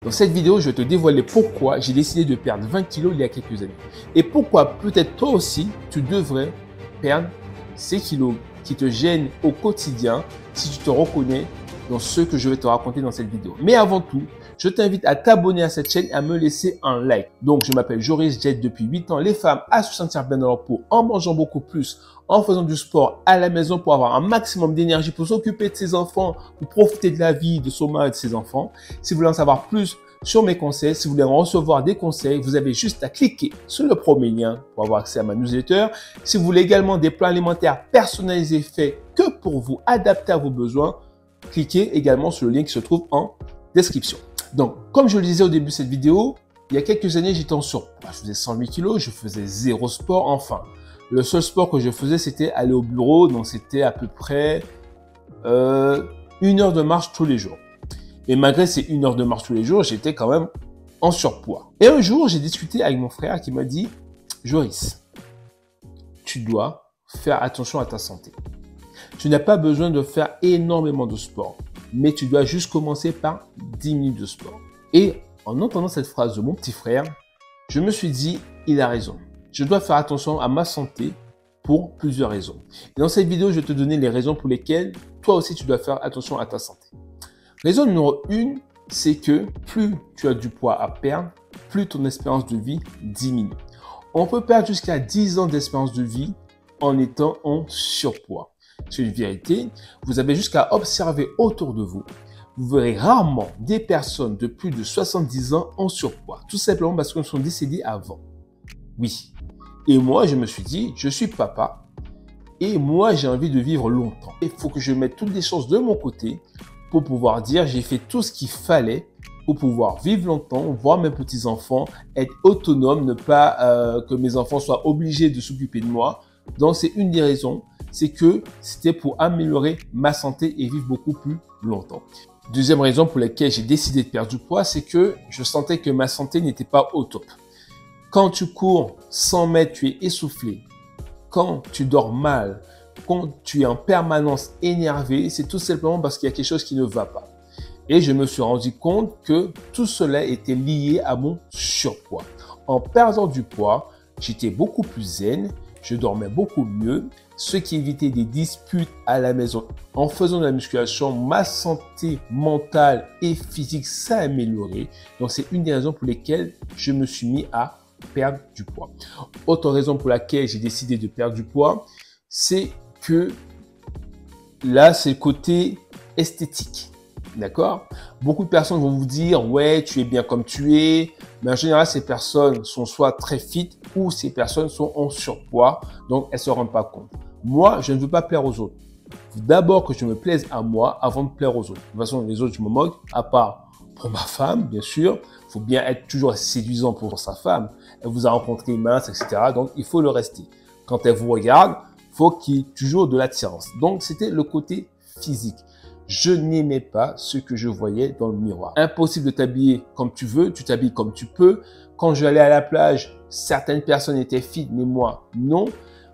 Dans cette vidéo, je vais te dévoiler pourquoi j'ai décidé de perdre 20 kilos il y a quelques années. Et pourquoi peut-être toi aussi, tu devrais perdre ces kilos qui te gênent au quotidien si tu te reconnais dans ce que je vais te raconter dans cette vidéo. Mais avant tout, je t'invite à t'abonner à cette chaîne et à me laisser un like. Donc, je m'appelle Joris, j'aide depuis 8 ans les femmes à se sentir bien dans leur peau en mangeant beaucoup plus, en faisant du sport à la maison pour avoir un maximum d'énergie pour s'occuper de ses enfants, pour profiter de la vie de son mari et de ses enfants. Si vous voulez en savoir plus sur mes conseils, si vous voulez en recevoir des conseils, vous avez juste à cliquer sur le premier lien pour avoir accès à ma newsletter. Si vous voulez également des plans alimentaires personnalisés faits que pour vous, adaptés à vos besoins, cliquez également sur le lien qui se trouve en description. Donc, comme je le disais au début de cette vidéo, il y a quelques années, j'étais en surpoids. Je faisais 108 kilos, je faisais zéro sport. Enfin, le seul sport que je faisais, c'était aller au bureau. Donc, c'était à peu près 1 heure de marche tous les jours. Et malgré ces 1 heure de marche tous les jours, j'étais quand même en surpoids. Et un jour, j'ai discuté avec mon frère qui m'a dit « Joris, tu dois faire attention à ta santé. Tu n'as pas besoin de faire énormément de sport, mais tu dois juste commencer par 10 minutes de sport. » Et en entendant cette phrase de mon petit frère, je me suis dit, il a raison. Je dois faire attention à ma santé pour plusieurs raisons. Et dans cette vidéo, je vais te donner les raisons pour lesquelles toi aussi tu dois faire attention à ta santé. Raison numéro 1, c'est que plus tu as du poids à perdre, plus ton espérance de vie diminue. On peut perdre jusqu'à 10 ans d'espérance de vie en étant en surpoids. C'est une vérité. Vous avez jusqu'à observer autour de vous. Vous verrez rarement des personnes de plus de 70 ans en surpoids. Tout simplement parce qu'elles sont décédées avant. Oui. Et moi, je me suis dit, je suis papa et moi, j'ai envie de vivre longtemps. Il faut que je mette toutes les chances de mon côté pour pouvoir dire, j'ai fait tout ce qu'il fallait pour pouvoir vivre longtemps, voir mes petits-enfants, être autonome, ne pas que mes enfants soient obligés de s'occuper de moi. Donc, c'est une des raisons. C'est que c'était pour améliorer ma santé et vivre beaucoup plus longtemps. Deuxième raison pour laquelle j'ai décidé de perdre du poids, c'est que je sentais que ma santé n'était pas au top. Quand tu cours 100 mètres, tu es essoufflé. Quand tu dors mal, quand tu es en permanence énervé, c'est tout simplement parce qu'il y a quelque chose qui ne va pas. Et je me suis rendu compte que tout cela était lié à mon surpoids. En perdant du poids, j'étais beaucoup plus zen, je dormais beaucoup mieux, ce qui évitait des disputes à la maison. En faisant de la musculation, ma santé mentale et physique s'est améliorée. Donc, c'est une des raisons pour lesquelles je me suis mis à perdre du poids. Autre raison pour laquelle j'ai décidé de perdre du poids, c'est que là, c'est le côté esthétique. D'accord? Beaucoup de personnes vont vous dire, ouais, tu es bien comme tu es. Mais en général, ces personnes sont soit très fit ou ces personnes sont en surpoids. Donc, elles ne se rendent pas compte. Moi, je ne veux pas plaire aux autres. Il faut d'abord que je me plaise à moi avant de plaire aux autres. De toute façon, les autres, je me moque, à part pour ma femme, bien sûr. Il faut bien être toujours séduisant pour sa femme. Elle vous a rencontré mince, etc. Donc, il faut le rester. Quand elle vous regarde, il faut qu'il y ait toujours de l'attirance. Donc, c'était le côté physique. Je n'aimais pas ce que je voyais dans le miroir. Impossible de t'habiller comme tu veux, tu t'habilles comme tu peux. Quand je allais à la plage, certaines personnes étaient fit, mais moi, non.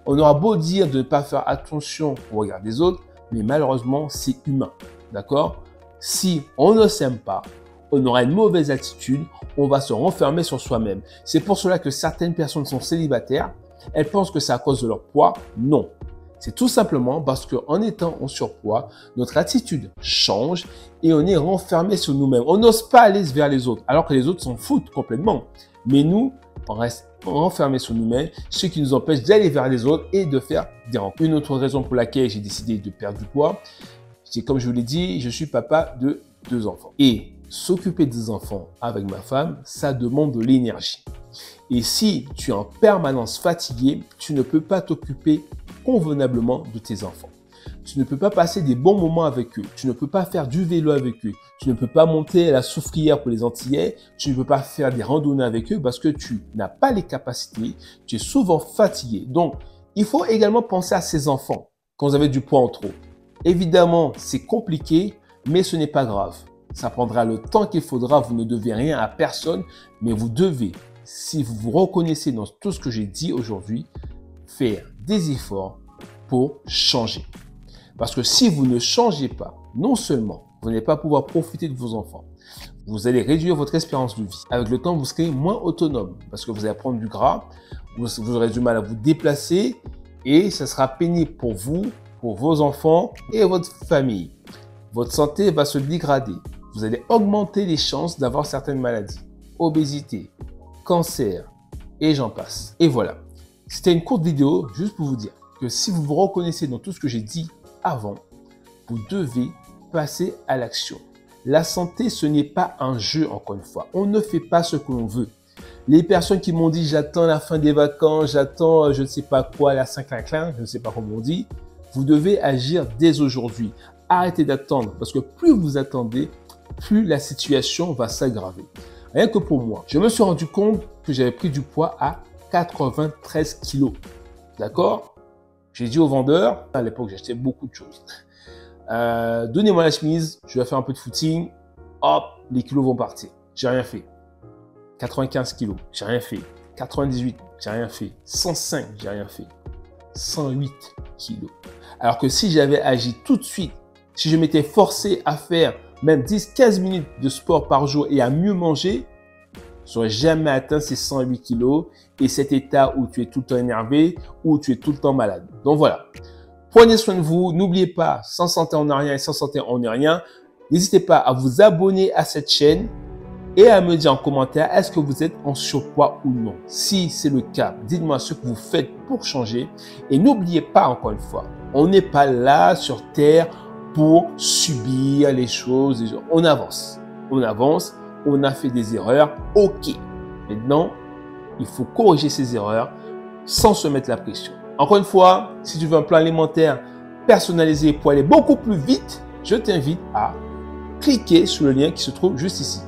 On aura beau dire de ne pas faire attention au regard des autres, mais malheureusement, c'est humain. D'accord? Si on ne s'aime pas, on aura une mauvaise attitude, on va se renfermer sur soi-même. C'est pour cela que certaines personnes sont célibataires. Elles pensent que c'est à cause de leur poids. Non. C'est tout simplement parce qu'en étant en surpoids, notre attitude change et on est renfermé sur nous-mêmes. On n'ose pas aller vers les autres, alors que les autres s'en foutent complètement. Mais nous, on reste renfermés sur nous-mêmes, ce qui nous empêche d'aller vers les autres et de faire des rencontres. Une autre raison pour laquelle j'ai décidé de perdre du poids, c'est comme je vous l'ai dit, je suis papa de 2 enfants. Et s'occuper des enfants avec ma femme, ça demande de l'énergie. Et si tu es en permanence fatigué, tu ne peux pas t'occuper convenablement de tes enfants. Tu ne peux pas passer des bons moments avec eux. Tu ne peux pas faire du vélo avec eux. Tu ne peux pas monter à la soufrière pour les Antillais. Tu ne peux pas faire des randonnées avec eux parce que tu n'as pas les capacités. Tu es souvent fatigué. Donc, il faut également penser à ces enfants quand vous avez du poids en trop. Évidemment, c'est compliqué, mais ce n'est pas grave. Ça prendra le temps qu'il faudra. Vous ne devez rien à personne, mais vous devez, si vous vous reconnaissez dans tout ce que j'ai dit aujourd'hui, faire des efforts pour changer. Parce que si vous ne changez pas, non seulement vous n'allez pas pouvoir profiter de vos enfants, vous allez réduire votre espérance de vie. Avec le temps, vous serez moins autonome parce que vous allez prendre du gras, vous aurez du mal à vous déplacer et ça sera pénible pour vous, pour vos enfants et votre famille. Votre santé va se dégrader. Vous allez augmenter les chances d'avoir certaines maladies, obésité, cancer et j'en passe. Et voilà. C'était une courte vidéo juste pour vous dire que si vous vous reconnaissez dans tout ce que j'ai dit avant, vous devez passer à l'action. La santé, ce n'est pas un jeu, encore une fois. On ne fait pas ce que l'on veut. Les personnes qui m'ont dit « j'attends la fin des vacances, j'attends je ne sais pas quoi, la Saint-Clinclin », je ne sais pas comment on dit, vous devez agir dès aujourd'hui. Arrêtez d'attendre parce que plus vous attendez, plus la situation va s'aggraver. Rien que pour moi, je me suis rendu compte que j'avais pris du poids à 93 kilos. D'accord? J'ai dit au vendeur, à l'époque j'achetais beaucoup de choses. Donnez-moi la chemise, je vais faire un peu de footing, hop, les kilos vont partir. J'ai rien fait. 95 kilos, j'ai rien fait. 98, j'ai rien fait. 105, j'ai rien fait. 108 kilos. Alors que si j'avais agi tout de suite, si je m'étais forcé à faire même 10-15 minutes de sport par jour et à mieux manger, je n'aurais jamais atteint ces 108 kilos et cet état où tu es tout le temps énervé, où tu es tout le temps malade. Donc voilà. Prenez soin de vous. N'oubliez pas, sans santé, on n'a rien et sans santé, on n'est rien. N'hésitez pas à vous abonner à cette chaîne et à me dire en commentaire, est-ce que vous êtes en surpoids ou non? Si c'est le cas, dites-moi ce que vous faites pour changer. Et n'oubliez pas, encore une fois, on n'est pas là sur Terre pour subir les choses. On avance. On avance. On a fait des erreurs. OK. Maintenant, il faut corriger ces erreurs sans se mettre la pression. Encore une fois, si tu veux un plan alimentaire personnalisé pour aller beaucoup plus vite, je t'invite à cliquer sur le lien qui se trouve juste ici.